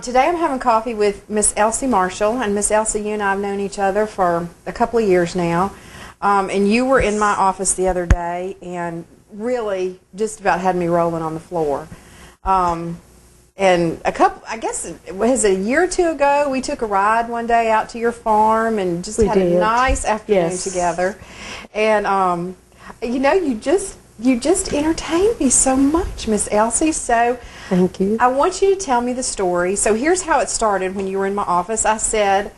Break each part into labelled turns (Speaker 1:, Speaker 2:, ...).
Speaker 1: Today I'm having coffee with Miss Elsie Marshall, and Miss Elsie, you and I have known each other for a couple of years now, and you were in my office the other day and really just about had me rolling on the floor. And I guess it was a year or two ago, we took a ride one day out to your farm and just had a nice afternoon together. And, you know, you just entertained me so much, Miss Elsie. So
Speaker 2: thank you.
Speaker 1: I want you to tell me the story. So here's how it started when you were in my office. I said,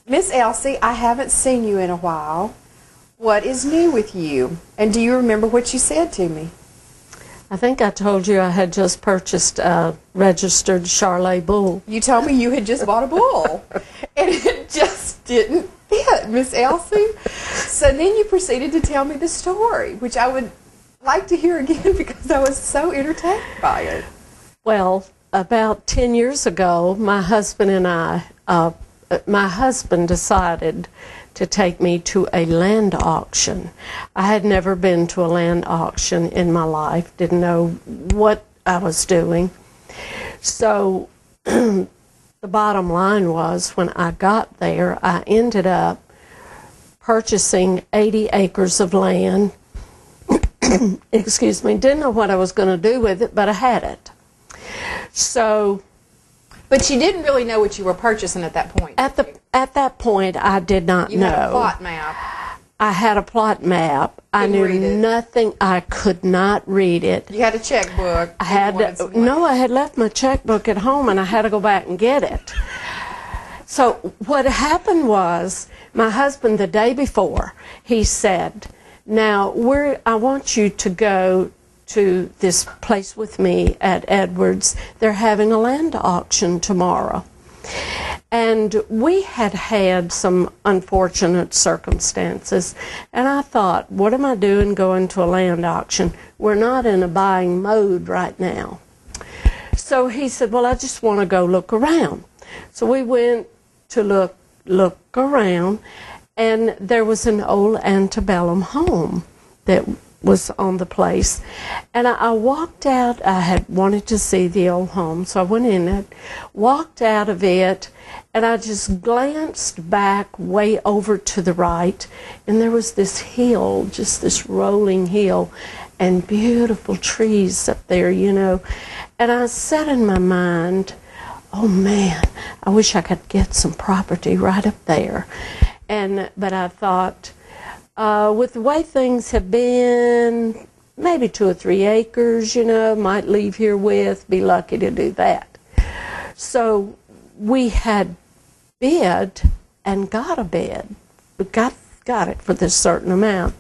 Speaker 1: Miss Elsie, I haven't seen you in a while. What is new with you? And do you remember what you said to me?
Speaker 2: I think I told you I had just purchased a registered Charolais bull.
Speaker 1: You told me you had just bought a bull. And it just didn't fit, Miss Elsie. So then you proceeded to tell me the story, which I would like to hear again because I was so entertained by it.
Speaker 2: Well, about 10 years ago, my husband and my husband decided to take me to a land auction. I had never been to a land auction in my life, didn't know what I was doing. So the bottom line was, when I got there, I ended up purchasing 80 acres of land. Excuse me, didn't know what I was going to do with it, but I had it. So,
Speaker 1: but you didn't really know what you were purchasing at that point.
Speaker 2: At that point, I did not know.
Speaker 1: You had a plot map.
Speaker 2: I had a plot map. I knew nothing. I could not read it.
Speaker 1: You had a checkbook.
Speaker 2: I had left my checkbook at home, and I had to go back and get it. So what happened was, my husband, the day before, he said, now, I want you to go to this place with me at Edwards. They're having a land auction tomorrow. And we had had some unfortunate circumstances. And I thought, what am I doing going to a land auction? We're not in a buying mode right now. So he said, well, I just want to go look around. So we went to look around. And there was an old antebellum home that was on the place. And I walked out. I had wanted to see the old home, so I went in it, walked out of it, and I just glanced back way over to the right, and there was this hill, just this rolling hill, and beautiful trees up there, you know. And I said in my mind, oh man, I wish I could get some property right up there. But I thought, with the way things have been, maybe 2 or 3 acres, you know, might leave here with, be lucky to do that. So we had bid and got a bid. We got it for this certain amount.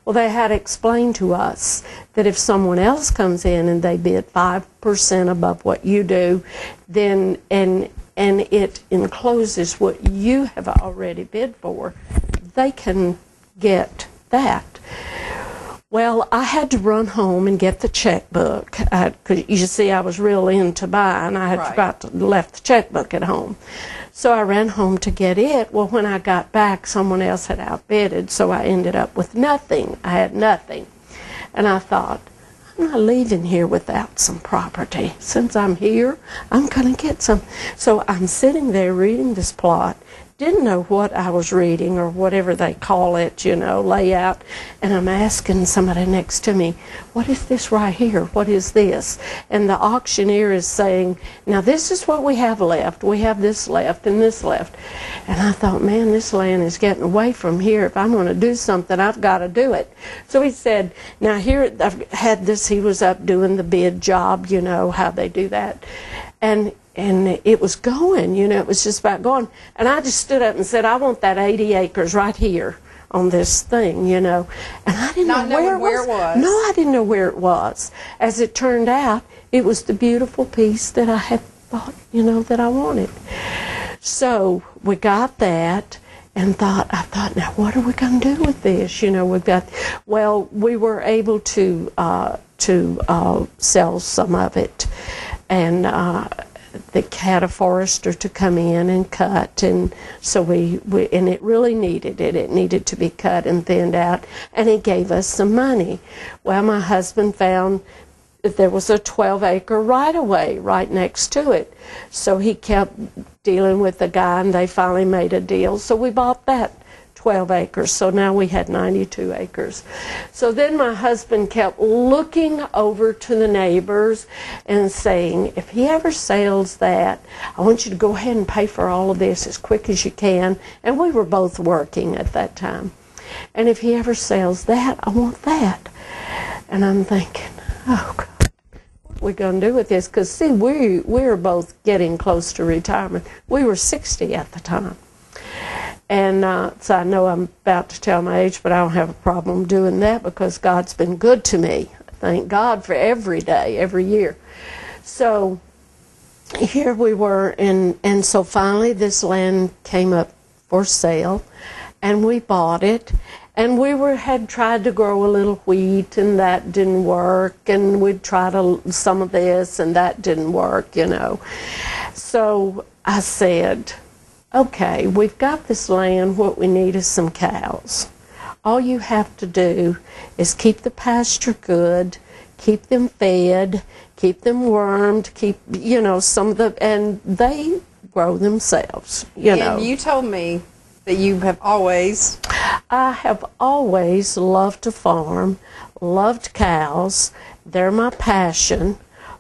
Speaker 2: Well, they had explained to us that if someone else comes in and they bid 5% above what you do, then and it encloses what you have already bid for, they can get that. Well, I had to run home and get the checkbook, because you see I was real into buying. I had left the checkbook at home. So I ran home to get it. Well, when I got back, someone else had outbidded, so I ended up with nothing. I had nothing. And I thought, I'm not leaving here without some property. Since I'm here, I'm going to get some. So I'm sitting there reading this plot. Didn't know what I was reading, or whatever they call it, you know, layout. And I'm asking somebody next to me, what is this right here? What is this? And the auctioneer is saying, now this is what we have left. We have this left and this left. And I thought, man, this land is getting away from here. If I'm going to do something, I've got to do it. So he said, now here, I've had this, he was up doing the bid job, you know, how they do that. And it was going, you know, it was just about going. And I just stood up and said, I want that 80 acres right here on this thing, you know. And I didn't know where it was. No, I didn't know where it was. As it turned out, it was the beautiful piece that I had thought, you know, that I wanted. So we got that and I thought, now what are we going to do with this? You know, we were able to sell some of it. And they had a forester to come in and cut, and so and it really needed it. It needed to be cut and thinned out, and he gave us some money. Well, my husband found there was a 12-acre right-of-way right next to it. So he kept dealing with the guy, and they finally made a deal. So we bought that 12 acres. So now we had 92 acres. So then my husband kept looking over to the neighbors and saying, if he ever sells that, I want you to go ahead and pay for all of this as quick as you can. And we were both working at that time. And if he ever sells that, I want that. And I'm thinking, oh, God, what are we going to do with this? Because, see, we were both getting close to retirement. We were 60 at the time. And so I know I'm about to tell my age, but I don't have a problem doing that because God's been good to me. Thank God for every day, every year. So here we were, and so finally this land came up for sale, and we bought it. And we had tried to grow a little wheat, and that didn't work. And we'd tried some of this, and that didn't work, you know. So I said, okay, we've got this land. What we need is some cows. All you have to do is keep the pasture good, keep them fed, keep them wormed, keep, you know, some of the, and they grow themselves, you know.
Speaker 1: And you told me that you have always...
Speaker 2: I have always loved to farm, loved cows. They're my passion.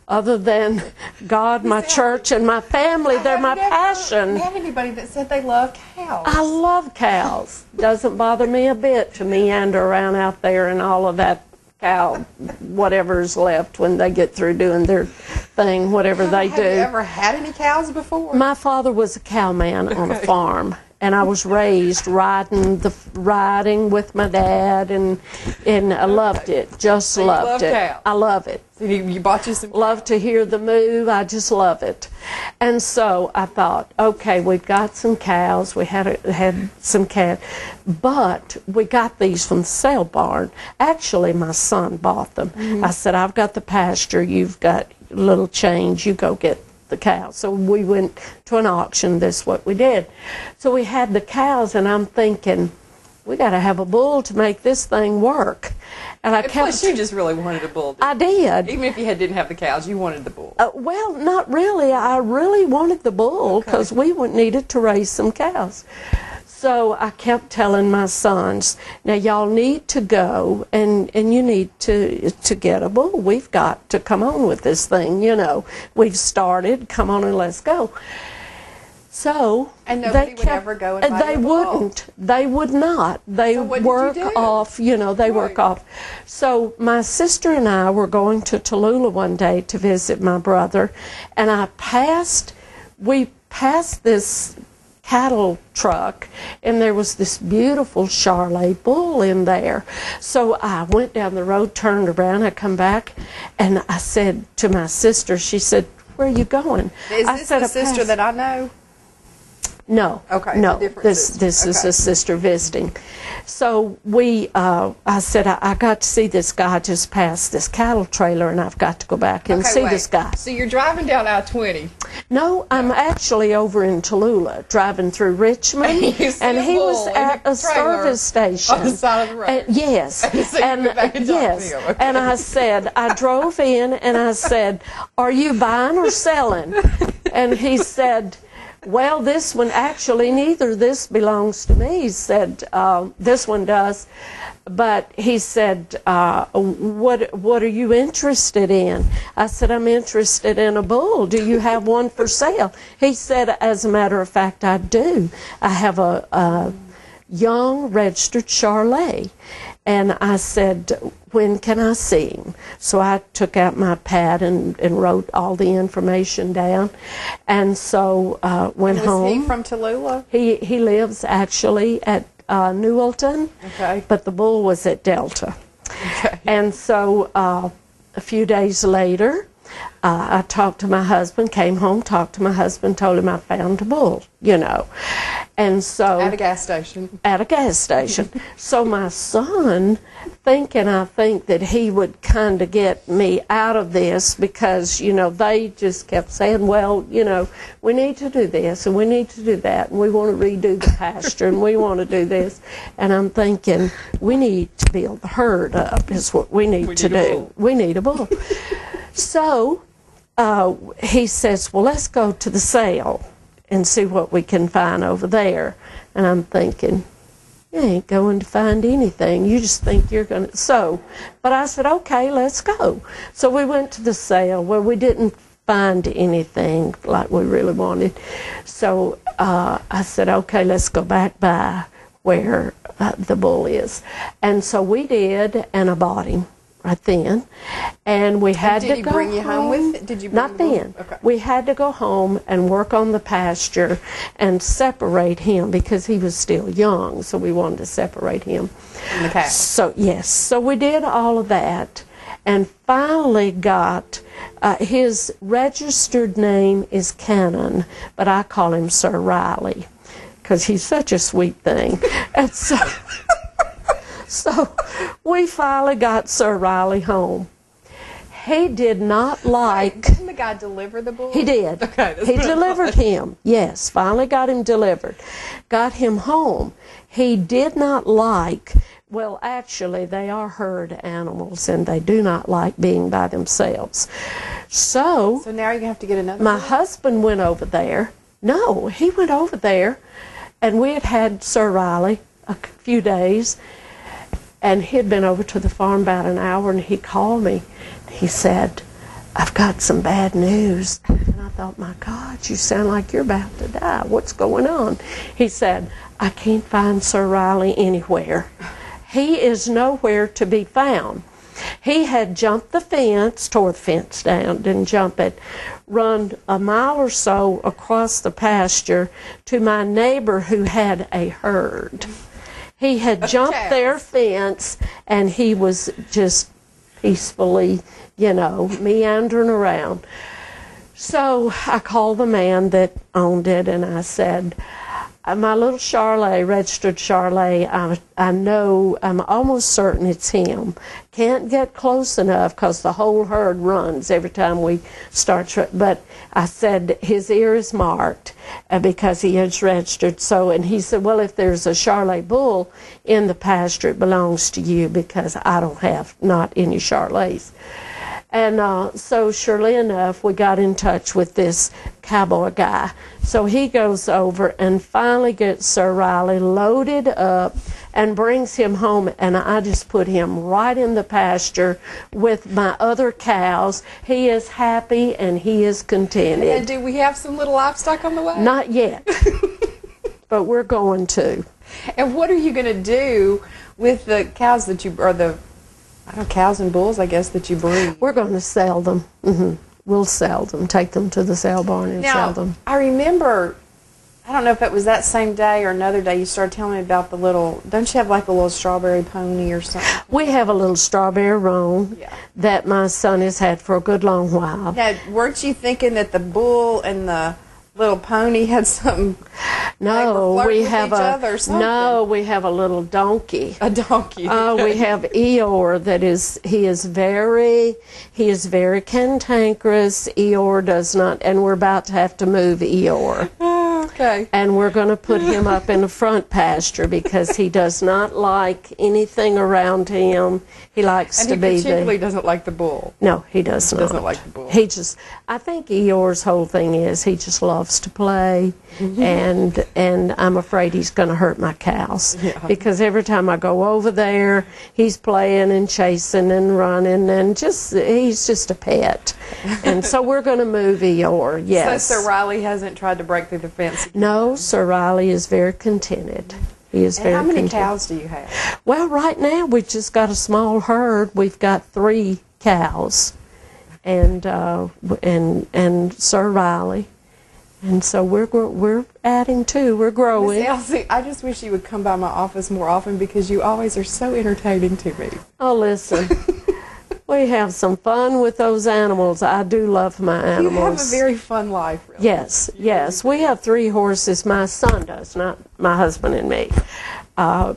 Speaker 2: Other than God, my church, and my family, they're my passion.
Speaker 1: I have anybody that said they love cows.
Speaker 2: I love cows. Doesn't bother me a bit to meander around out there and all of that cow, whatever's left when they get through doing their thing, whatever they do.
Speaker 1: Have you ever had any cows before?
Speaker 2: My father was a cowman on a farm. And I was raised riding with my dad, and I loved it. Just
Speaker 1: so
Speaker 2: loved it.
Speaker 1: Cows.
Speaker 2: I love it.
Speaker 1: So you bought you some cows.
Speaker 2: Love to hear the moo. I just love it. And so I thought, okay, we've got some cows. We had some calves, but we got these from the sale barn. Actually, my son bought them. I said, I've got the pasture. You've got a little change. You go get the cows. So we went to an auction. This is what we did. So we had the cows, and I'm thinking, we got to have a bull to make this thing work. And
Speaker 1: plus, you just really wanted a bull.
Speaker 2: I did.
Speaker 1: Even if you didn't have the cows, you wanted the bull.
Speaker 2: Well, not really. I really wanted the bull because we needed to raise some cows. So I kept telling my sons, now y'all need to go and you need to get a bull. We've got to come on with this thing, you know. We've started, come on and let's go. So
Speaker 1: and nobody would ever go and buy
Speaker 2: they wouldn't. They would not. They work off, you know, they work off. So my sister and I were going to Tallulah one day to visit my brother, and we passed this cattle truck, and there was this beautiful Charolais bull in there. So I went down the road, turned around, I come back, and I said to my sister, she said, where are you going?
Speaker 1: Is this the sister that I know?
Speaker 2: No.
Speaker 1: Okay.
Speaker 2: No. This is a sister visiting. So I said, I got to see this guy just past this cattle trailer, and I've got to go back and see this guy.
Speaker 1: So you're driving down I-20.
Speaker 2: No, I'm actually over in Tallulah, driving through Richmond, and he was at a service station
Speaker 1: on the side of the road.
Speaker 2: Yes,
Speaker 1: so
Speaker 2: and I said, I drove in, and I said, "Are you buying or selling?" And he said, well, this one, actually, neither this belongs to me. He said, this one does. But he said, what are you interested in? I said, I'm interested in a bull. Do you have one for sale? He said, as a matter of fact, I do. I have a young registered Charolais. And I said, when can I see him? So I took out my pad and wrote all the information down. And so went home.
Speaker 1: Was he from Tallulah?
Speaker 2: He lives actually at Newellton.
Speaker 1: Okay.
Speaker 2: But the bull was at Delta.
Speaker 1: Okay.
Speaker 2: And so a few days later, I talked to my husband, came home, talked to my husband, told him I found a bull, you know. And so...
Speaker 1: At a gas station.
Speaker 2: At a gas station. So my son, I think that he would kind of get me out of this because, you know, they just kept saying, well, you know, we need to do this and we need to do that and we want to redo the pasture and we want to do this. And I'm thinking, we need to build the herd up is what we need to do. We need a bull. So he says, well, let's go to the sale and see what we can find over there. And I'm thinking, you ain't going to find anything. You just think you're going to. So, but I said, okay, let's go. So we went to the sale where we didn't find anything like we really wanted. So I said, okay, let's go back by where the bull is. And so we did, and I bought him right then. And we had to go home.
Speaker 1: Did he bring you home with it? Did you bring
Speaker 2: Not then.
Speaker 1: Okay.
Speaker 2: We had to go home and work on the pasture and separate him because he was still young, so we wanted to separate him.
Speaker 1: From the cow.
Speaker 2: So, yes. So we did all of that and finally got, his registered name is Cannon, but I call him Sir Riley because he's such a sweet thing. And so we finally got Sir Riley home. He did not like...
Speaker 1: Didn't the guy deliver the bull?
Speaker 2: He did.
Speaker 1: Okay.
Speaker 2: He delivered him. Yes, finally got him delivered. Got him home. He did not like... Well, actually, they are herd animals, and they do not like being by themselves. So
Speaker 1: now you're going to have to get another
Speaker 2: my
Speaker 1: bull?
Speaker 2: husband went over there. No, he went over there, and we had Sir Riley a few days, and he'd been over to the farm about an hour, and he called me. He said, I've got some bad news. And I thought, my God, you sound like you're about to die. What's going on? He said, I can't find Sir Riley anywhere. He is nowhere to be found. He had jumped the fence, tore the fence down, didn't jump it, run a mile or so across the pasture to my neighbor who had a herd. He had jumped their fence, and he was just peacefully, meandering around. So I called the man that owned it, and I said, my little Charolais, registered Charolais, I know, I'm almost certain it's him. Can't get close enough because the whole herd runs every time we start. But I said, his ear is marked because he is registered. So, and he said, well, if there's a Charolais bull in the pasture, it belongs to you because I don't have not any Charolais. And so surely enough, we got in touch with this cowboy guy. So he goes over and finally gets Sir Riley loaded up and brings him home. And I just put him right in the pasture with my other cows. He is happy and he is contented.
Speaker 1: And do we have some little livestock on the way?
Speaker 2: Not yet, but we're going to.
Speaker 1: And what are you going to do with the cows that you, or the cows and bulls, I guess, that you breed?
Speaker 2: We're going to sell them. Mm-hmm. We'll sell them, take them to the sale barn and sell them.
Speaker 1: I remember, I don't know if it was that same day or another day, you started telling me about the little, don't you have like a little strawberry pony or something?
Speaker 2: We have a little strawberry roan that my son has had for a good long while.
Speaker 1: Now, weren't you thinking that the bull and the little pony had something?
Speaker 2: No, we have
Speaker 1: we
Speaker 2: have a little donkey.
Speaker 1: A donkey.
Speaker 2: We have Eeyore he is very cantankerous. Eeyore does not, and we're about to have to move Eeyore.
Speaker 1: Okay.
Speaker 2: And we're going to put him up in the front pasture because he does not like anything around him. He likes to be
Speaker 1: And he particularly doesn't like the bull.
Speaker 2: No, he does not.
Speaker 1: Doesn't like the bull.
Speaker 2: I think Eeyore's whole thing is he just loves to play, and I'm afraid he's going to hurt my cows because every time I go over there, he's playing and chasing and running, and he's just a pet. And so we're going to move Eeyore. Yes.
Speaker 1: So Sir Riley hasn't tried to break through the fence?
Speaker 2: No, Sir Riley is very contented. He is very contented.
Speaker 1: How many cows do you have?
Speaker 2: Well, right now we've just got a small herd. We've got 3 cows, and Sir Riley, and so we're adding to. We're growing.
Speaker 1: Miss Elsie, I just wish you would come by my office more often because you always are so entertaining to me.
Speaker 2: Oh, listen. We have some fun with those animals. I do love my animals.
Speaker 1: You have a very fun life, really.
Speaker 2: Yes. We have 3 horses. My son does, not my husband and me.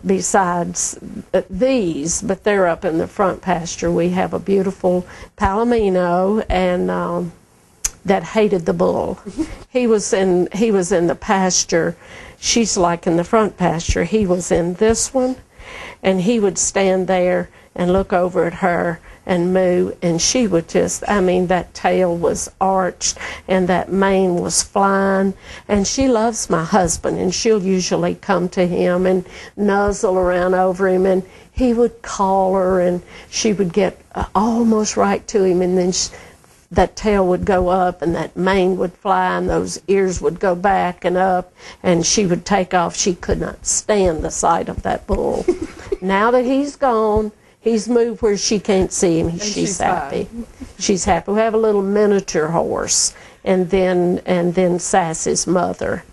Speaker 2: Besides these, but they're up in the front pasture. We have a beautiful Palomino, and that hated the bull. He was in the pasture. She's like in the front pasture. He was in this one, and he would stand there and look over at her and moo, and she would just, I mean, that tail was arched and that mane was flying. And she loves my husband, and she'll usually come to him and nuzzle around over him, and he would call her, and she would get almost right to him, and then that tail would go up and that mane would fly and those ears would go back and up, and she would take off. She could not stand the sight of that bull. Now that he's gone, he's moved where she can't see him. She's happy.
Speaker 1: Fine.
Speaker 2: She's happy. We have a little miniature horse, and then Sassy's mother.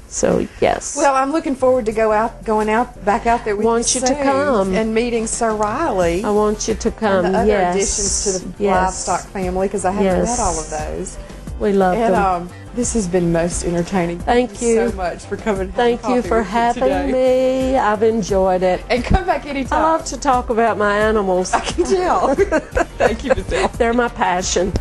Speaker 2: So yes.
Speaker 1: Well, I'm looking forward to going back out there with
Speaker 2: want you to come
Speaker 1: and meeting Charolais.
Speaker 2: I want you to come.
Speaker 1: And the other
Speaker 2: yes.
Speaker 1: additions to the
Speaker 2: yes.
Speaker 1: livestock family, because I haven't met all of those.
Speaker 2: We love them.
Speaker 1: This has been most entertaining.
Speaker 2: Thank you
Speaker 1: so much for coming.
Speaker 2: Thank you for having me. I've enjoyed it.
Speaker 1: And come back anytime.
Speaker 2: I love to talk about my animals.
Speaker 1: I can tell. Thank you, Miss Elle.
Speaker 2: They're my passion.